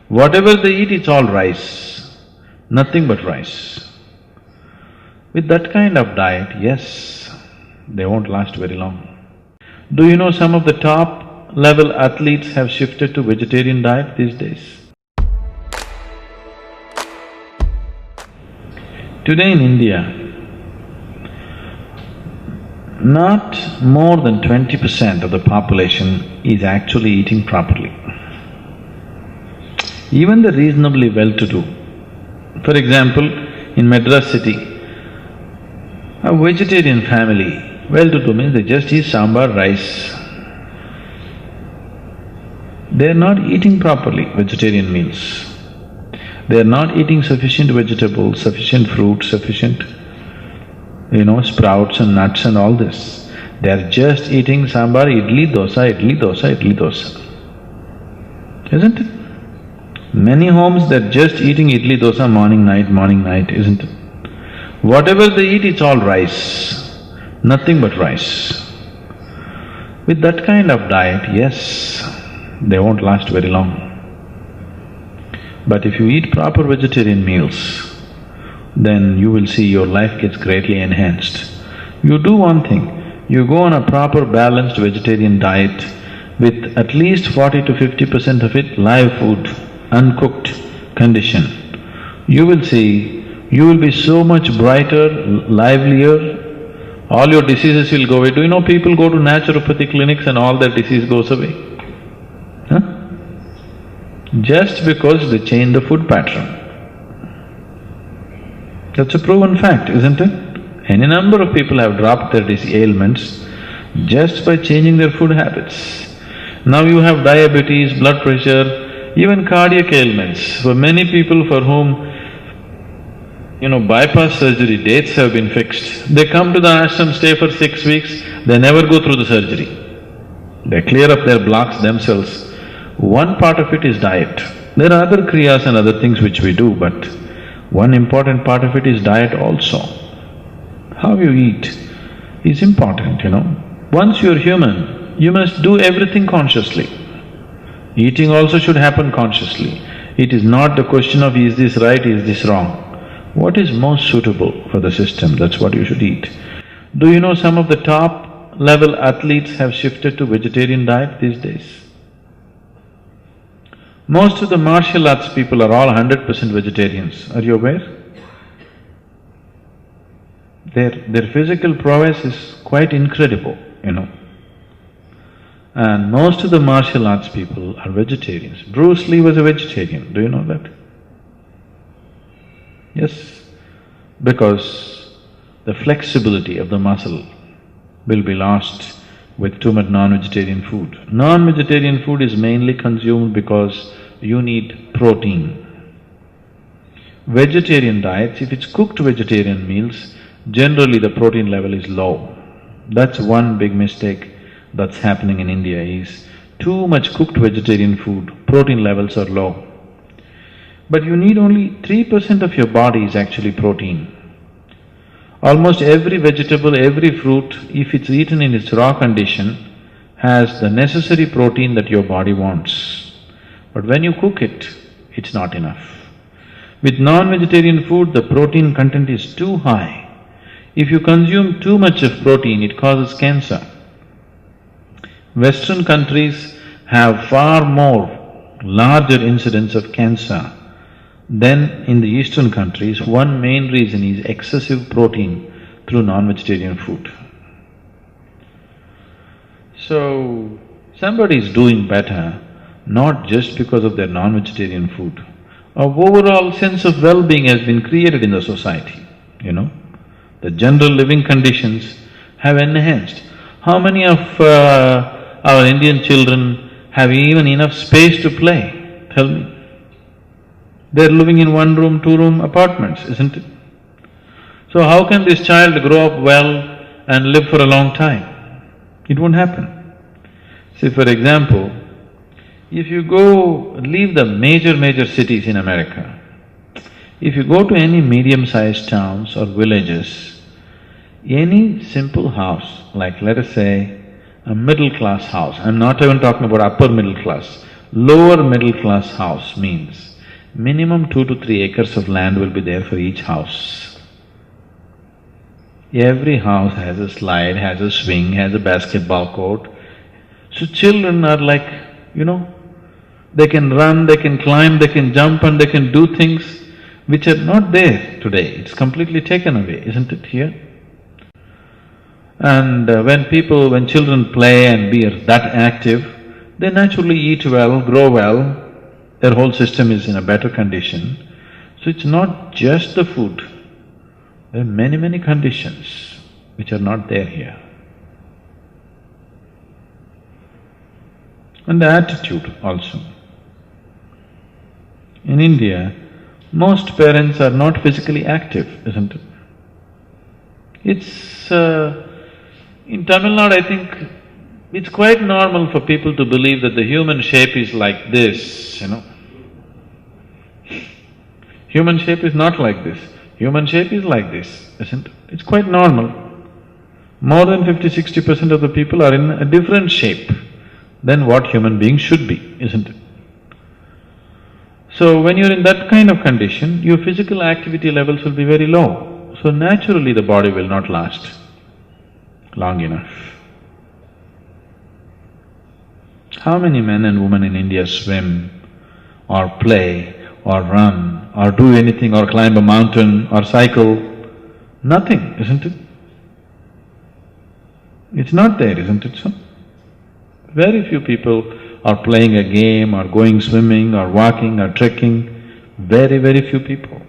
Whatever they eat, it's all rice, nothing but rice. With that kind of diet, yes, they won't last very long. Do you know some of the top level athletes have shifted to vegetarian diet these days? Today in India, not more than 20% of the population is actually eating properly. Even the reasonably well-to-do. For example, in Madras city, a vegetarian family, well-to-do means they just eat sambar, rice. They're not eating properly vegetarian meals. They're not eating sufficient vegetables, sufficient fruit, sufficient, sprouts and nuts and all this. They're just eating sambar, idli, dosa, idli, dosa, idli, dosa. Isn't it? Many homes, they're just eating idli, dosa morning, night, isn't it? Whatever they eat, it's all rice, nothing but rice. With that kind of diet, yes, they won't last very long. But if you eat proper vegetarian meals, then you will see your life gets greatly enhanced. You do one thing, you go on a proper balanced vegetarian diet with at least 40 to 50% of it live food, uncooked condition. You will see, you will be so much brighter, livelier, all your diseases will go away. Do you know people go to naturopathy clinics and all their disease goes away? Huh? Just because they change the food pattern. That's a proven fact, isn't it? Any number of people have dropped their ailments just by changing their food habits. Now you have diabetes, blood pressure, even cardiac ailments. For many people for whom, bypass surgery dates have been fixed, they come to the ashram, stay for 6 weeks, they never go through the surgery. They clear up their blocks themselves. One part of it is diet. There are other kriyas and other things which we do, but one important part of it is diet also. How you eat is important, Once you're human, you must do everything consciously. Eating also should happen consciously. It is not the question of is this right, is this wrong. What is most suitable for the system, that's what you should eat. Do you know some of the top level athletes have shifted to vegetarian diet these days? Most of the martial arts people are all 100% vegetarians, are you aware? Their physical prowess is quite incredible, And most of the martial arts people are vegetarians. Bruce Lee was a vegetarian, do you know that? Yes, because the flexibility of the muscle will be lost with too much non-vegetarian food. Non-vegetarian food is mainly consumed because you need protein. Vegetarian diets, if it's cooked vegetarian meals, generally the protein level is low. That's one big mistake that's happening in India is too much cooked vegetarian food, protein levels are low. But you need only 3% of your body is actually protein. Almost every vegetable, every fruit, if it's eaten in its raw condition, has the necessary protein that your body wants. But when you cook it, it's not enough. With non-vegetarian food, the protein content is too high. If you consume too much of protein, it causes cancer. Western countries have far more larger incidence of cancer than in the eastern countries. One main reason is excessive protein through non-vegetarian food. So, somebody is doing better not just because of their non-vegetarian food. A overall sense of well-being has been created in the society, The general living conditions have enhanced. How many of our Indian children have even enough space to play? Tell me. They're living in one-room, two-room apartments, isn't it? So how can this child grow up well and live for a long time? It won't happen. See, for example, if you leave the major cities in America, if you go to any medium-sized towns or villages, any simple house, like let us say a middle-class house, I'm not even talking about upper middle class, Lower middle class house means minimum 2 to 3 acres of land will be there for each house. Every house has a slide, has a swing, has a basketball court. So children are like, they can run, they can climb, they can jump and they can do things which are not there today. It's completely taken away, isn't it here? And when children play and be that active, they naturally eat well, grow well, their whole system is in a better condition. So it's not just the food, there are many conditions which are not there here. And the attitude also. In India, most parents are not physically active, isn't it? It's… in Tamil Nadu, I think it's quite normal for people to believe that the human shape is like this, Human shape is not like this, human shape is like this, isn't it? It's quite normal. More than 50–60% of the people are in a different shape than what human beings should be, isn't it? So when you're in that kind of condition, your physical activity levels will be very low. So naturally the body will not last long enough. How many men and women in India swim or play or run or do anything or climb a mountain or cycle? Nothing, isn't it? It's not there, isn't it so? Very few people are playing a game or going swimming or walking or trekking, very few people.